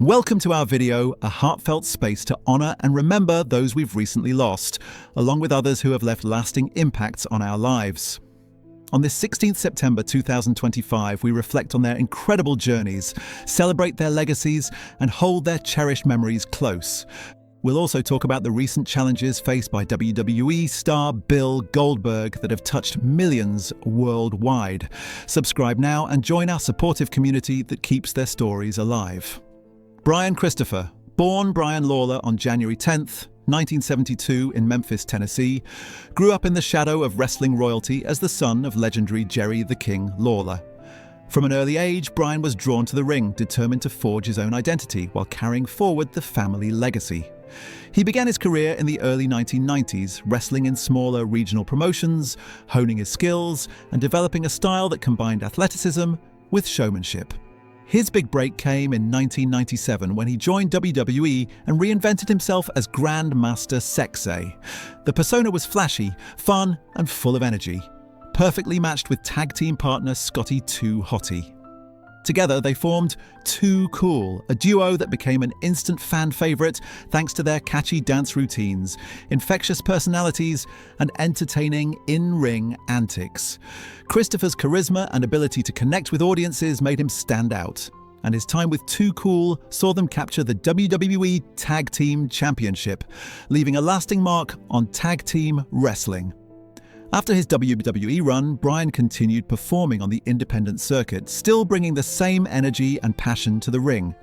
Welcome to our video, a heartfelt space to honor and remember those we've recently lost, along with others who have left lasting impacts on our lives. On this 16th September 2025, we reflect on their incredible journeys, celebrate their legacies, and hold their cherished memories close. We'll also talk about the recent challenges faced by WWE star Bill Goldberg that have touched millions worldwide. Subscribe now and join our supportive community that keeps their stories alive. Brian Christopher, born Brian Lawler on January 10th, 1972 in Memphis, Tennessee, grew up in the shadow of wrestling royalty as the son of legendary Jerry the King Lawler. From an early age, Brian was drawn to the ring, determined to forge his own identity while carrying forward the family legacy. He began his career in the early 1990s, wrestling in smaller regional promotions, honing his skills, and developing a style that combined athleticism with showmanship. His big break came in 1997 when he joined WWE and reinvented himself as Grandmaster Sexay. The persona was flashy, fun, and full of energy, perfectly matched with tag team partner Scotty 2 Hotty. Together, they formed Too Cool, a duo that became an instant fan favorite thanks to their catchy dance routines, infectious personalities, and entertaining in-ring antics. Christopher's charisma and ability to connect with audiences made him stand out, and his time with Too Cool saw them capture the WWE Tag Team Championship, leaving a lasting mark on tag team wrestling. After his WWE run, Brian continued performing on the independent circuit, still bringing the same energy and passion to the ring.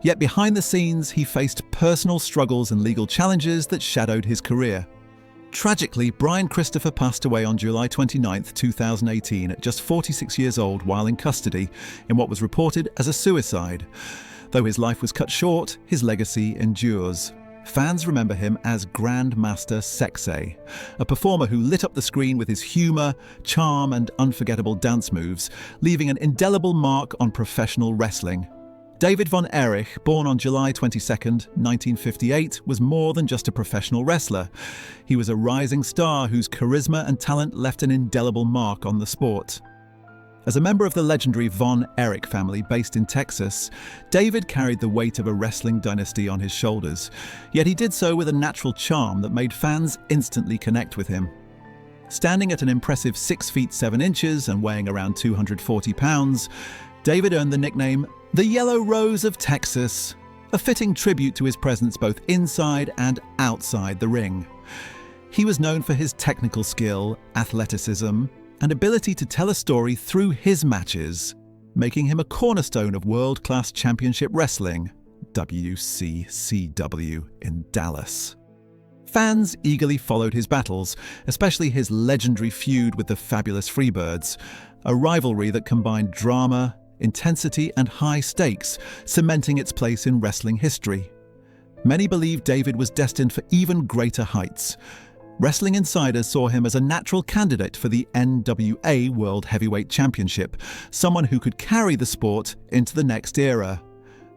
Yet behind the scenes, he faced personal struggles and legal challenges that shadowed his career. Tragically, Brian Christopher passed away on July 29, 2018, at just 46 years old while in custody, in what was reported as a suicide. Though his life was cut short, his legacy endures. Fans remember him as Grandmaster Sexay, a performer who lit up the screen with his humor, charm, and unforgettable dance moves, leaving an indelible mark on professional wrestling. David von Erich, born on July 22, 1958, was more than just a professional wrestler. He was a rising star whose charisma and talent left an indelible mark on the sport. As a member of the legendary Von Erich family based in Texas, David carried the weight of a wrestling dynasty on his shoulders, yet he did so with a natural charm that made fans instantly connect with him. Standing at an impressive 6 feet 7 inches and weighing around 240 pounds, David earned the nickname the Yellow Rose of Texas, a fitting tribute to his presence both inside and outside the ring. He was known for his technical skill, athleticism, and ability to tell a story through his matches, making him a cornerstone of world-class championship wrestling, WCCW, in Dallas. Fans eagerly followed his battles, especially his legendary feud with the Fabulous Freebirds, a rivalry that combined drama, intensity, and high stakes, cementing its place in wrestling history. Many believe David was destined for even greater heights. Wrestling insiders saw him as a natural candidate for the NWA World Heavyweight Championship, someone who could carry the sport into the next era.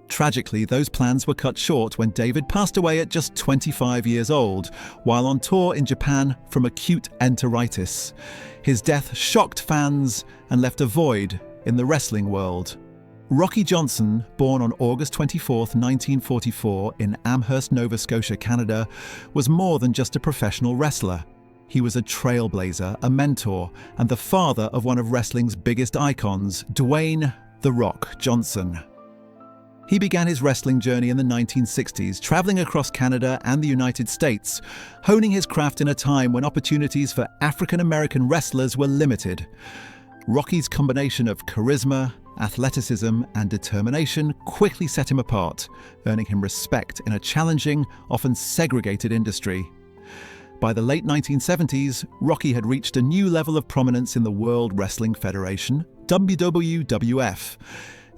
Tragically, those plans were cut short when David passed away at just 25 years old, while on tour in Japan from acute enteritis. His death shocked fans and left a void in the wrestling world. Rocky Johnson, born on August 24, 1944 in Amherst, Nova Scotia, Canada, was more than just a professional wrestler. He was a trailblazer, a mentor, and the father of one of wrestling's biggest icons, Dwayne "The Rock" Johnson. He began his wrestling journey in the 1960s, traveling across Canada and the United States, honing his craft in a time when opportunities for African-American wrestlers were limited. Rocky's combination of charisma, athleticism, and determination quickly set him apart, earning him respect in a challenging, often segregated industry. By the late 1970s, Rocky had reached a new level of prominence in the World Wrestling Federation, WWF.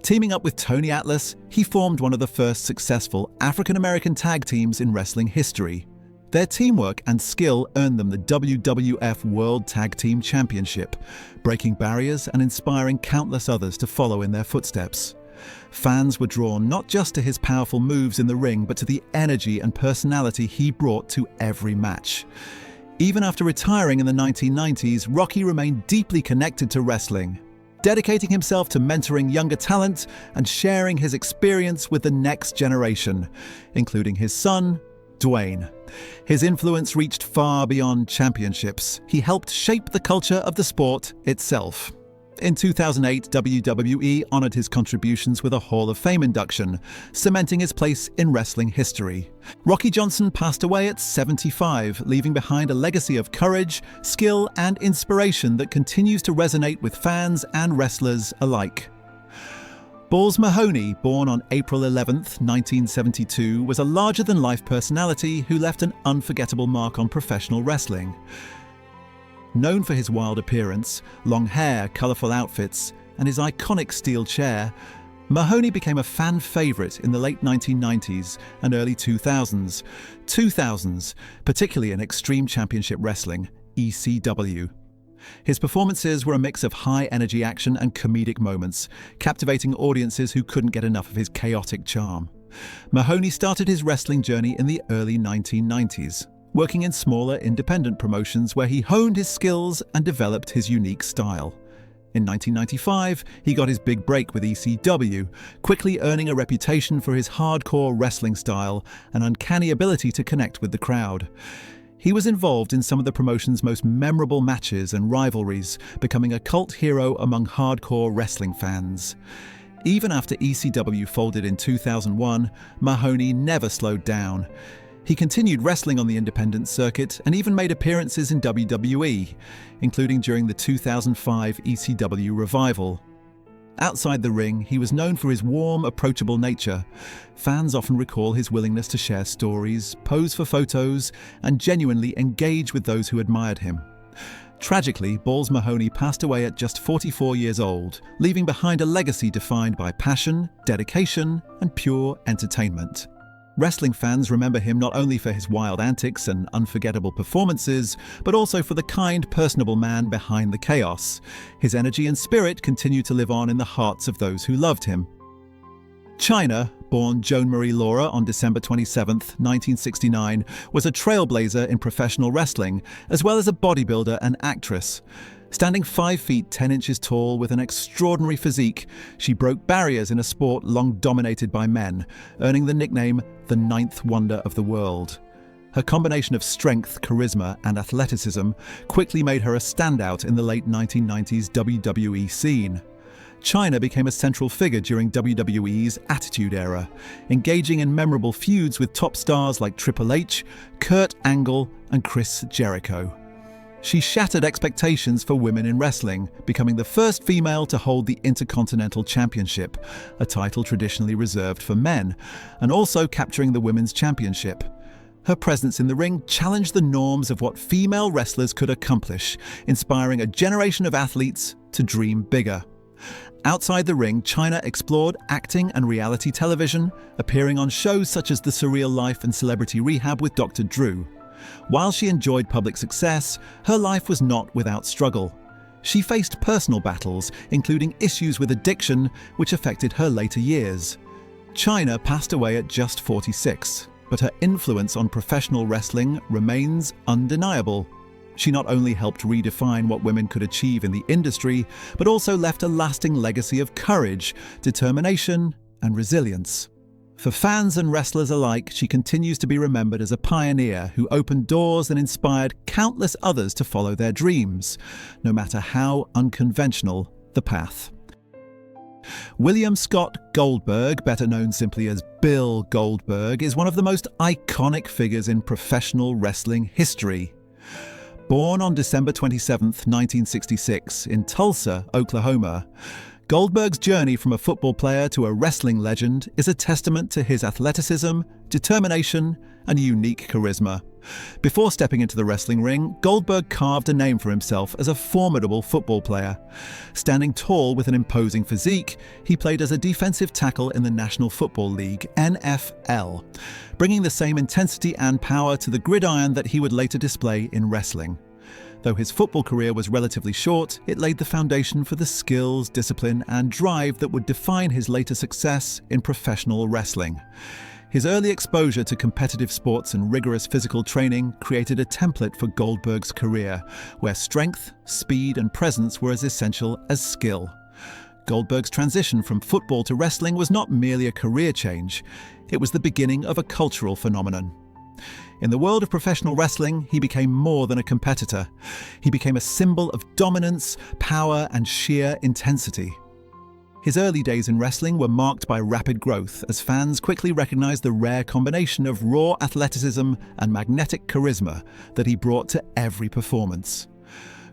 Teaming up with Tony Atlas, he formed one of the first successful African-American tag teams in wrestling history. Their teamwork and skill earned them the WWF World Tag Team Championship, breaking barriers and inspiring countless others to follow in their footsteps. Fans were drawn not just to his powerful moves in the ring, but to the energy and personality he brought to every match. Even after retiring in the 1990s, Rocky remained deeply connected to wrestling. dedicating himself to mentoring younger talent and sharing his experience with the next generation, including his son, Dwayne. His influence reached far beyond championships. He helped shape the culture of the sport itself. In 2008, WWE honored his contributions with a Hall of Fame induction, cementing his place in wrestling history. Rocky Johnson passed away at 75, leaving behind a legacy of courage, skill, and inspiration that continues to resonate with fans and wrestlers alike. Balls Mahoney, born on April 11, 1972, was a larger-than-life personality who left an unforgettable mark on professional wrestling. Known for his wild appearance, long hair, colourful outfits, and his iconic steel chair, Mahoney became a fan favourite in the late 1990s and early 2000s, particularly in Extreme Championship Wrestling, ECW. His performances were a mix of high-energy action and comedic moments, captivating audiences who couldn't get enough of his chaotic charm. Mahoney started his wrestling journey in the early 1990s. Working in smaller independent promotions where he honed his skills and developed his unique style. In 1995, he got his big break with ECW, quickly earning a reputation for his hardcore wrestling style and uncanny ability to connect with the crowd. He was involved in some of the promotion's most memorable matches and rivalries, becoming a cult hero among hardcore wrestling fans. Even after ECW folded in 2001, Mahoney never slowed down. He continued wrestling on the independent circuit and even made appearances in WWE, including during the 2005 ECW revival. Outside the ring, he was known for his warm, approachable nature. Fans often recall his willingness to share stories, pose for photos, and genuinely engage with those who admired him. Tragically, Balls Mahoney passed away at just 44 years old, leaving behind a legacy defined by passion, dedication, and pure entertainment. Wrestling fans remember him not only for his wild antics and unforgettable performances, but also for the kind, personable man behind the chaos. His energy and spirit continue to live on in the hearts of those who loved him. Chyna, born Joan Marie Laura on December 27, 1969, was a trailblazer in professional wrestling, as well as a bodybuilder and actress. Standing 5 feet 10 inches tall with an extraordinary physique, she broke barriers in a sport long dominated by men, earning the nickname the Ninth Wonder of the World. Her combination of strength, charisma, and athleticism quickly made her a standout in the late 1990s WWE scene. Chyna became a central figure during WWE's Attitude Era, engaging in memorable feuds with top stars like Triple H, Kurt Angle, and Chris Jericho. She shattered expectations for women in wrestling, becoming the first female to hold the Intercontinental Championship, a title traditionally reserved for men, and also capturing the Women's Championship. Her presence in the ring challenged the norms of what female wrestlers could accomplish, inspiring a generation of athletes to dream bigger. Outside the ring, Chyna explored acting and reality television, appearing on shows such as The Surreal Life and Celebrity Rehab with Dr. Drew. While she enjoyed public success, her life was not without struggle. She faced personal battles, including issues with addiction, which affected her later years. Chyna passed away at just 46, but her influence on professional wrestling remains undeniable. She not only helped redefine what women could achieve in the industry, but also left a lasting legacy of courage, determination, and resilience. For fans and wrestlers alike, she continues to be remembered as a pioneer who opened doors and inspired countless others to follow their dreams, no matter how unconventional the path. William Scott Goldberg, better known simply as Bill Goldberg, is one of the most iconic figures in professional wrestling history. Born on December 27, 1966, in Tulsa, Oklahoma, Goldberg's journey from a football player to a wrestling legend is a testament to his athleticism, determination, and unique charisma. Before stepping into the wrestling ring, Goldberg carved a name for himself as a formidable football player. Standing tall with an imposing physique, he played as a defensive tackle in the National Football League, NFL, bringing the same intensity and power to the gridiron that he would later display in wrestling. Though his football career was relatively short, it laid the foundation for the skills, discipline, and drive that would define his later success in professional wrestling. His early exposure to competitive sports and rigorous physical training created a template for Goldberg's career, where strength, speed, and presence were as essential as skill. Goldberg's transition from football to wrestling was not merely a career change, it was the beginning of a cultural phenomenon. In the world of professional wrestling, he became more than a competitor. He became a symbol of dominance, power, and sheer intensity. His early days in wrestling were marked by rapid growth as fans quickly recognized the rare combination of raw athleticism and magnetic charisma that he brought to every performance.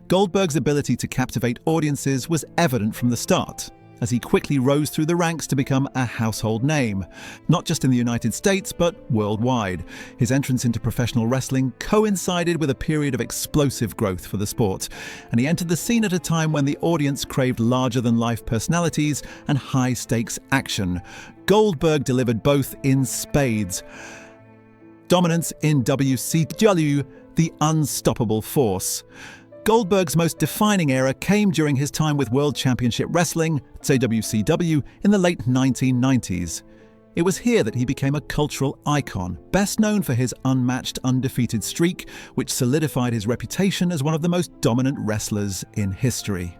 Goldberg's ability to captivate audiences was evident from the start, as he quickly rose through the ranks to become a household name, not just in the United States, but worldwide. His entrance into professional wrestling coincided with a period of explosive growth for the sport, and he entered the scene at a time when the audience craved larger-than-life personalities and high-stakes action. Goldberg delivered both in spades. Dominance in WCW, the unstoppable force. Goldberg's most defining era came during his time with World Championship Wrestling, WCW, in the late 1990s. It was here that he became a cultural icon, best known for his unmatched undefeated streak, which solidified his reputation as one of the most dominant wrestlers in history.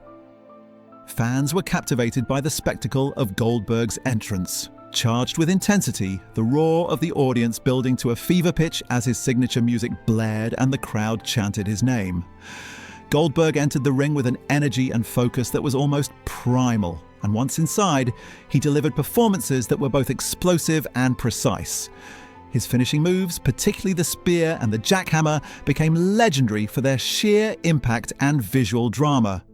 Fans were captivated by the spectacle of Goldberg's entrance. Charged with intensity, the roar of the audience building to a fever pitch as his signature music blared and the crowd chanted his name. Goldberg entered the ring with an energy and focus that was almost primal, and once inside, he delivered performances that were both explosive and precise. His finishing moves, particularly the spear and the jackhammer, became legendary for their sheer impact and visual drama.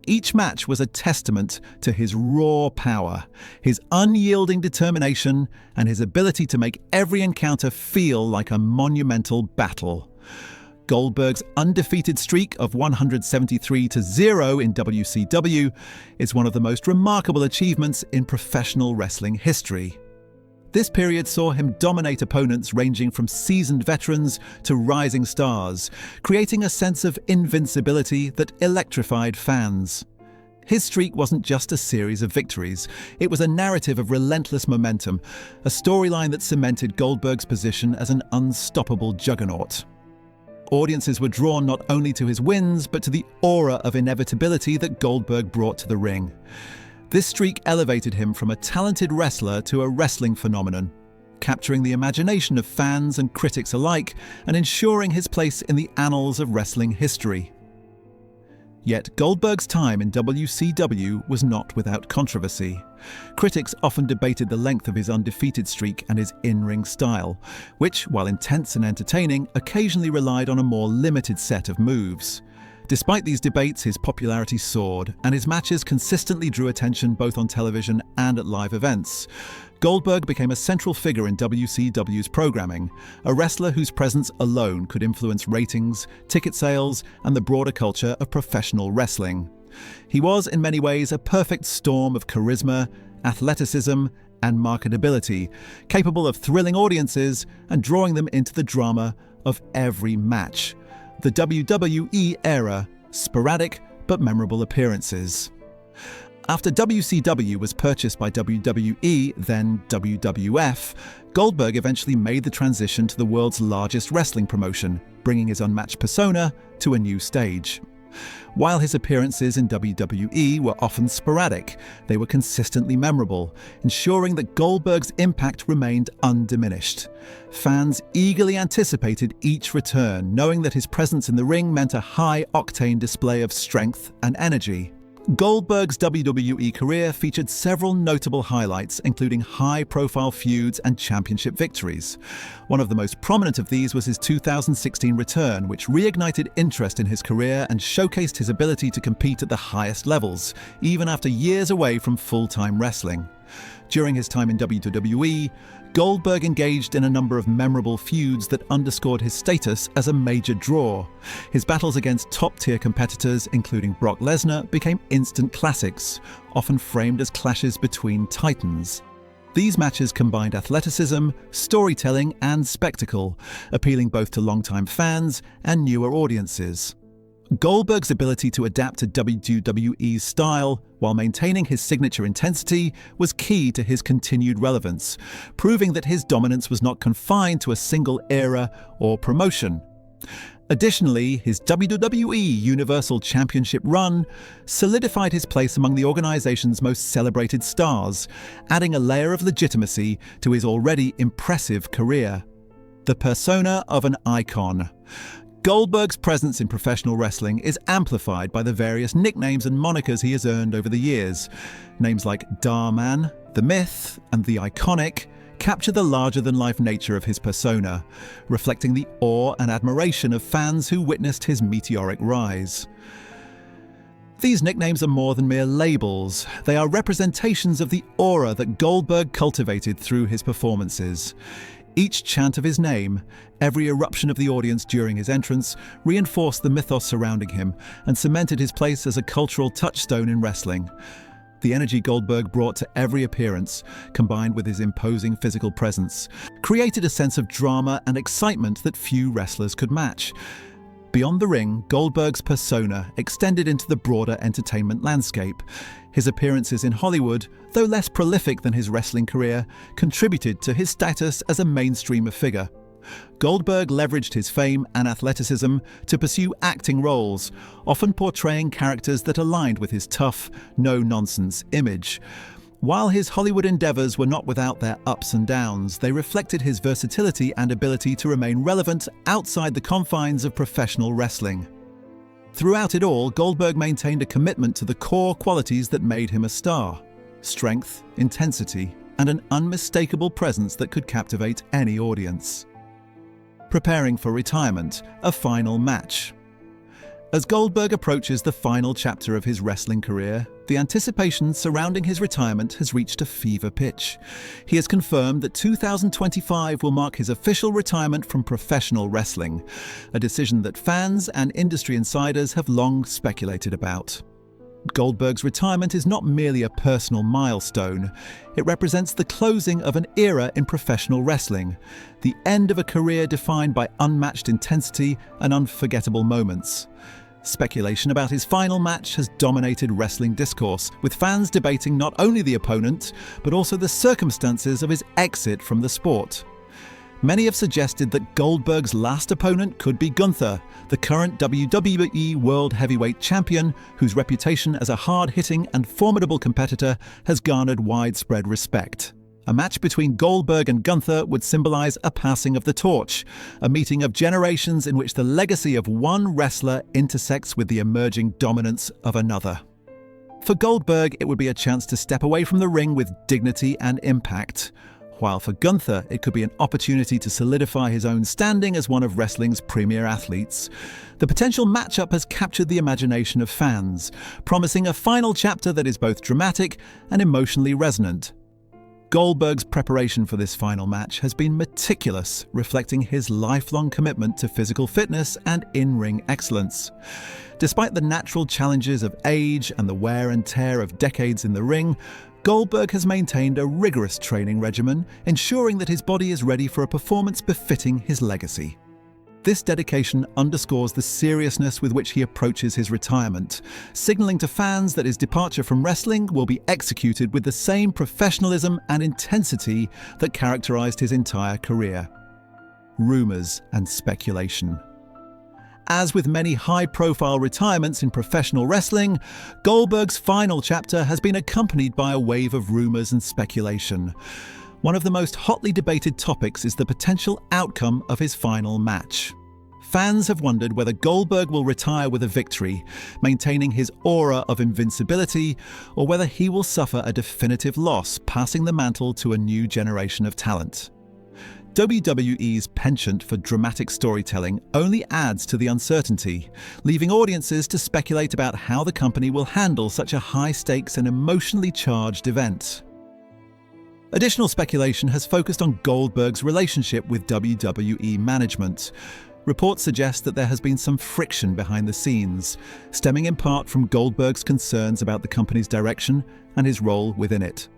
Each match was a testament to his raw power, his unyielding determination, and his ability to make every encounter feel like a monumental battle. Goldberg's undefeated streak of 173-0 in WCW is one of the most remarkable achievements in professional wrestling history. This period saw him dominate opponents ranging from seasoned veterans to rising stars, creating a sense of invincibility that electrified fans. His streak wasn't just a series of victories, it was a narrative of relentless momentum, a storyline that cemented Goldberg's position as an unstoppable juggernaut. Audiences were drawn not only to his wins, but to the aura of inevitability that Goldberg brought to the ring. This streak elevated him from a talented wrestler to a wrestling phenomenon, capturing the imagination of fans and critics alike and ensuring his place in the annals of wrestling history. Yet Goldberg's time in WCW was not without controversy. Critics often debated the length of his undefeated streak and his in-ring style, which, while intense and entertaining, occasionally relied on a more limited set of moves. Despite these debates, his popularity soared, and his matches consistently drew attention both on television and at live events. Goldberg became a central figure in WCW's programming, a wrestler whose presence alone could influence ratings, ticket sales, and the broader culture of professional wrestling. He was, in many ways, a perfect storm of charisma, athleticism, and marketability, capable of thrilling audiences and drawing them into the drama of every match. The WWE era, sporadic but memorable appearances. After WCW was purchased by WWE, then WWF, Goldberg eventually made the transition to the world's largest wrestling promotion, bringing his unmatched persona to a new stage. While his appearances in WWE were often sporadic, they were consistently memorable, ensuring that Goldberg's impact remained undiminished. Fans eagerly anticipated each return, knowing that his presence in the ring meant a high-octane display of strength and energy. Goldberg's WWE career featured several notable highlights, including high-profile feuds and championship victories. One of the most prominent of these was his 2016 return, which reignited interest in his career and showcased his ability to compete at the highest levels, even after years away from full-time wrestling. During his time in WWE, Goldberg engaged in a number of memorable feuds that underscored his status as a major draw. His battles against top-tier competitors, including Brock Lesnar, became instant classics, often framed as clashes between titans. These matches combined athleticism, storytelling, and spectacle, appealing both to longtime fans and newer audiences. Goldberg's ability to adapt to WWE's style while maintaining his signature intensity was key to his continued relevance, proving that his dominance was not confined to a single era or promotion. Additionally, his WWE Universal Championship run solidified his place among the organization's most celebrated stars, adding a layer of legitimacy to his already impressive career. The persona of an icon. Goldberg's presence in professional wrestling is amplified by the various nicknames and monikers he has earned over the years. Names like Darman, The Myth, and The Iconic capture the larger-than-life nature of his persona, reflecting the awe and admiration of fans who witnessed his meteoric rise. These nicknames are more than mere labels. They are representations of the aura that Goldberg cultivated through his performances. Each chant of his name, every eruption of the audience during his entrance, reinforced the mythos surrounding him and cemented his place as a cultural touchstone in wrestling. The energy Goldberg brought to every appearance, combined with his imposing physical presence, created a sense of drama and excitement that few wrestlers could match. Beyond the ring, Goldberg's persona extended into the broader entertainment landscape. His appearances in Hollywood, though less prolific than his wrestling career, contributed to his status as a mainstream figure. Goldberg leveraged his fame and athleticism to pursue acting roles, often portraying characters that aligned with his tough, no-nonsense image. While his Hollywood endeavors were not without their ups and downs, they reflected his versatility and ability to remain relevant outside the confines of professional wrestling. Throughout it all, Goldberg maintained a commitment to the core qualities that made him a star: strength, intensity, and an unmistakable presence that could captivate any audience. Preparing for retirement, a final match. As Goldberg approaches the final chapter of his wrestling career, the anticipation surrounding his retirement has reached a fever pitch. He has confirmed that 2025 will mark his official retirement from professional wrestling, a decision that fans and industry insiders have long speculated about. Goldberg's retirement is not merely a personal milestone. It represents the closing of an era in professional wrestling, the end of a career defined by unmatched intensity and unforgettable moments. Speculation about his final match has dominated wrestling discourse, with fans debating not only the opponent, but also the circumstances of his exit from the sport. Many have suggested that Goldberg's last opponent could be Gunther, the current WWE World Heavyweight Champion, whose reputation as a hard-hitting and formidable competitor has garnered widespread respect. A match between Goldberg and Gunther would symbolize a passing of the torch, a meeting of generations in which the legacy of one wrestler intersects with the emerging dominance of another. For Goldberg, it would be a chance to step away from the ring with dignity and impact, while for Gunther, it could be an opportunity to solidify his own standing as one of wrestling's premier athletes. The potential matchup has captured the imagination of fans, promising a final chapter that is both dramatic and emotionally resonant. Goldberg's preparation for this final match has been meticulous, reflecting his lifelong commitment to physical fitness and in-ring excellence. Despite the natural challenges of age and the wear and tear of decades in the ring, Goldberg has maintained a rigorous training regimen, ensuring that his body is ready for a performance befitting his legacy. This dedication underscores the seriousness with which he approaches his retirement, signaling to fans that his departure from wrestling will be executed with the same professionalism and intensity that characterized his entire career. Rumors and speculation. As with many high-profile retirements in professional wrestling, Goldberg's final chapter has been accompanied by a wave of rumors and speculation. One of the most hotly debated topics is the potential outcome of his final match. Fans have wondered whether Goldberg will retire with a victory, maintaining his aura of invincibility, or whether he will suffer a definitive loss, passing the mantle to a new generation of talent. WWE's penchant for dramatic storytelling only adds to the uncertainty, leaving audiences to speculate about how the company will handle such a high-stakes and emotionally charged event. Additional speculation has focused on Goldberg's relationship with WWE management. Reports suggest that there has been some friction behind the scenes, stemming in part from Goldberg's concerns about the company's direction and his role within it.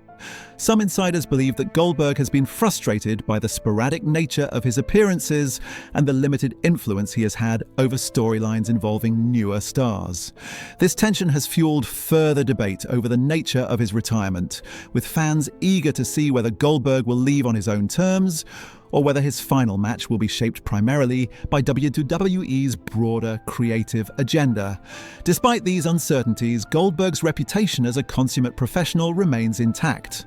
Some insiders believe that Goldberg has been frustrated by the sporadic nature of his appearances and the limited influence he has had over storylines involving newer stars. This tension has fueled further debate over the nature of his retirement, with fans eager to see whether Goldberg will leave on his own terms or whether his final match will be shaped primarily by WWE's broader creative agenda. Despite these uncertainties, Goldberg's reputation as a consummate professional remains intact.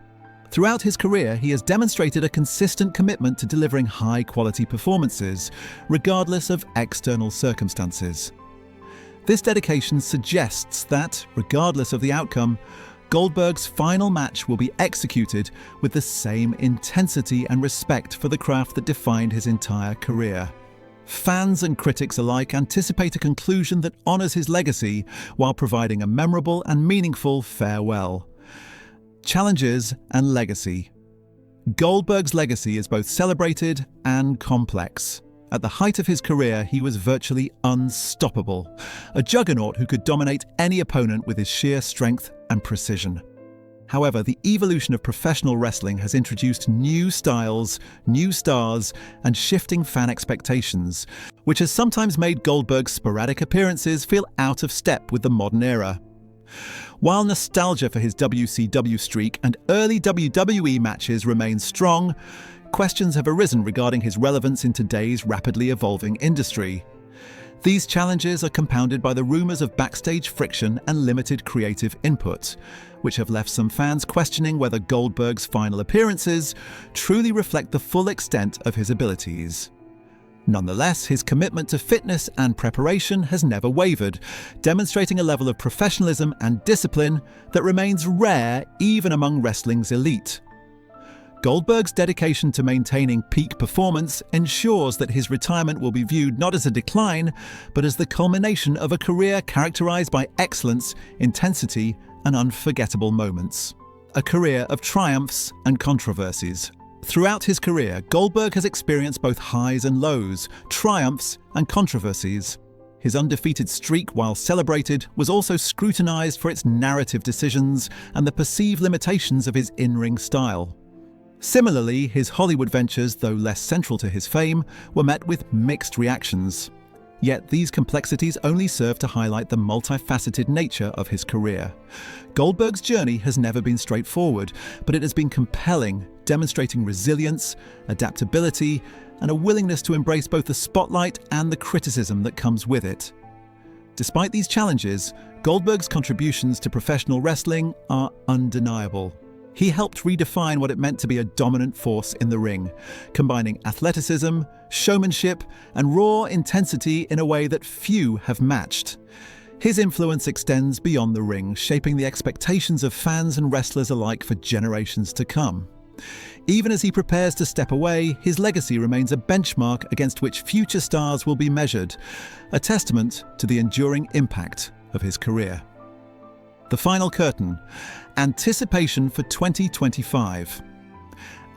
Throughout his career, he has demonstrated a consistent commitment to delivering high-quality performances, regardless of external circumstances. This dedication suggests that, regardless of the outcome, Goldberg's final match will be executed with the same intensity and respect for the craft that defined his entire career. Fans and critics alike anticipate a conclusion that honors his legacy while providing a memorable and meaningful farewell. Challenges and legacy. Goldberg's legacy is both celebrated and complex. At the height of his career, he was virtually unstoppable, a juggernaut who could dominate any opponent with his sheer strength and precision. However, the evolution of professional wrestling has introduced new styles, new stars, and shifting fan expectations, which has sometimes made Goldberg's sporadic appearances feel out of step with the modern era. While nostalgia for his WCW streak and early WWE matches remains strong, questions have arisen regarding his relevance in today's rapidly evolving industry. These challenges are compounded by the rumors of backstage friction and limited creative input, which have left some fans questioning whether Goldberg's final appearances truly reflect the full extent of his abilities. Nonetheless, his commitment to fitness and preparation has never wavered, demonstrating a level of professionalism and discipline that remains rare even among wrestling's elite. Goldberg's dedication to maintaining peak performance ensures that his retirement will be viewed not as a decline, but as the culmination of a career characterized by excellence, intensity, and unforgettable moments. A career of triumphs and controversies. Throughout his career, Goldberg has experienced both highs and lows, triumphs and controversies. His undefeated streak, while celebrated, was also scrutinized for its narrative decisions and the perceived limitations of his in-ring style. Similarly, his Hollywood ventures, though less central to his fame, were met with mixed reactions. Yet these complexities only serve to highlight the multifaceted nature of his career. Goldberg's journey has never been straightforward, but it has been compelling, demonstrating resilience, adaptability, and a willingness to embrace both the spotlight and the criticism that comes with it. Despite these challenges, Goldberg's contributions to professional wrestling are undeniable. He helped redefine what it meant to be a dominant force in the ring, combining athleticism, showmanship, and raw intensity in a way that few have matched. His influence extends beyond the ring, shaping the expectations of fans and wrestlers alike for generations to come. Even as he prepares to step away, his legacy remains a benchmark against which future stars will be measured, a testament to the enduring impact of his career. The final curtain. Anticipation for 2025.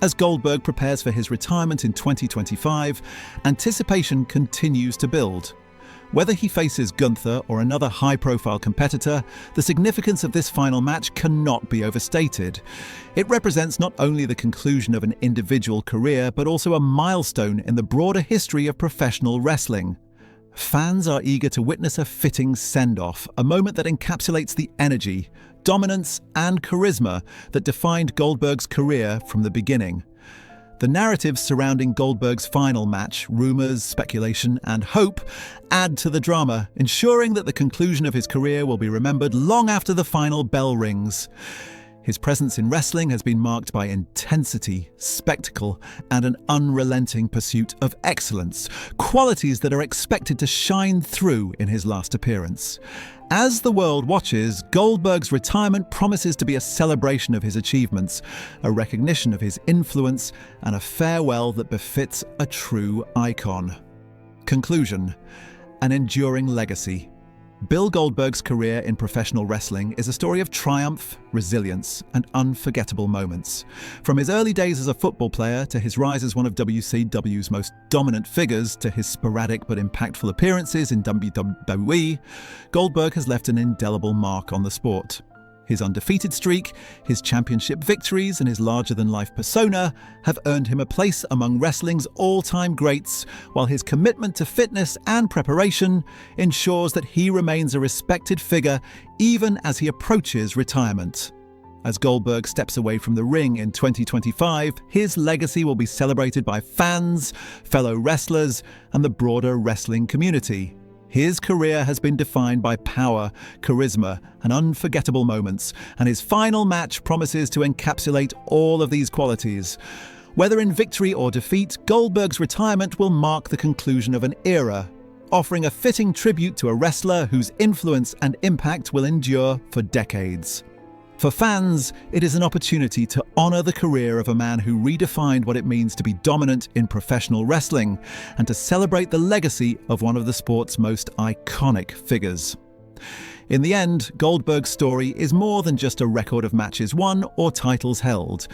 As Goldberg prepares for his retirement in 2025, anticipation continues to build. Whether he faces Gunther or another high-profile competitor, the significance of this final match cannot be overstated. It represents not only the conclusion of an individual career, but also a milestone in the broader history of professional wrestling. Fans are eager to witness a fitting send-off, a moment that encapsulates the energy, dominance, and charisma that defined Goldberg's career from the beginning. The narratives surrounding Goldberg's final match, rumors, speculation, and hope add to the drama, ensuring that the conclusion of his career will be remembered long after the final bell rings. His presence in wrestling has been marked by intensity, spectacle, and an unrelenting pursuit of excellence, qualities that are expected to shine through in his last appearance. As the world watches, Goldberg's retirement promises to be a celebration of his achievements, a recognition of his influence, and a farewell that befits a true icon. Conclusion: an enduring legacy. Bill Goldberg's career in professional wrestling is a story of triumph, resilience, and unforgettable moments. From his early days as a football player to his rise as one of WCW's most dominant figures to his sporadic but impactful appearances in WWE, Goldberg has left an indelible mark on the sport. His undefeated streak, his championship victories, and his larger-than-life persona have earned him a place among wrestling's all-time greats, while his commitment to fitness and preparation ensures that he remains a respected figure even as he approaches retirement. As Goldberg steps away from the ring in 2025, his legacy will be celebrated by fans, fellow wrestlers, and the broader wrestling community. His career has been defined by power, charisma, and unforgettable moments, and his final match promises to encapsulate all of these qualities. Whether in victory or defeat, Goldberg's retirement will mark the conclusion of an era, offering a fitting tribute to a wrestler whose influence and impact will endure for decades. For fans, it is an opportunity to honor the career of a man who redefined what it means to be dominant in professional wrestling and to celebrate the legacy of one of the sport's most iconic figures. In the end, Goldberg's story is more than just a record of matches won or titles held.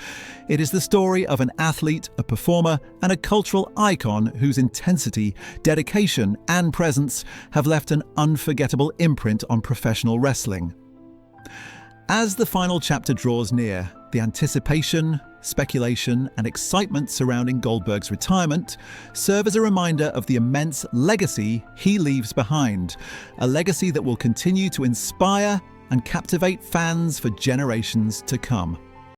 It is the story of an athlete, a performer, and a cultural icon whose intensity, dedication, and presence have left an unforgettable imprint on professional wrestling. As the final chapter draws near, the anticipation, speculation, and excitement surrounding Goldberg's retirement serve as a reminder of the immense legacy he leaves behind, a legacy that will continue to inspire and captivate fans for generations to come.